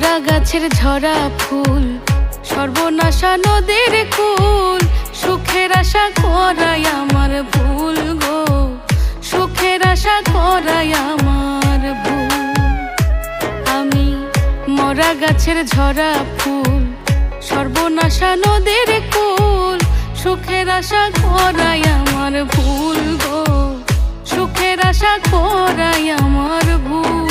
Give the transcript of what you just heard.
মরা গাছের ঝরা ফুল, সর্বনাশা নদীর কুল, সুখের আশা করাই আমার ভুল গো, সুখের আশা করাই আমার ভুল। আমি মরা গাছের ঝরা ফুল, সর্বনাশা নদীর কুল, সুখের আশা করাই আমার ভুল গো, সুখের আশা করাই আমার ভুল।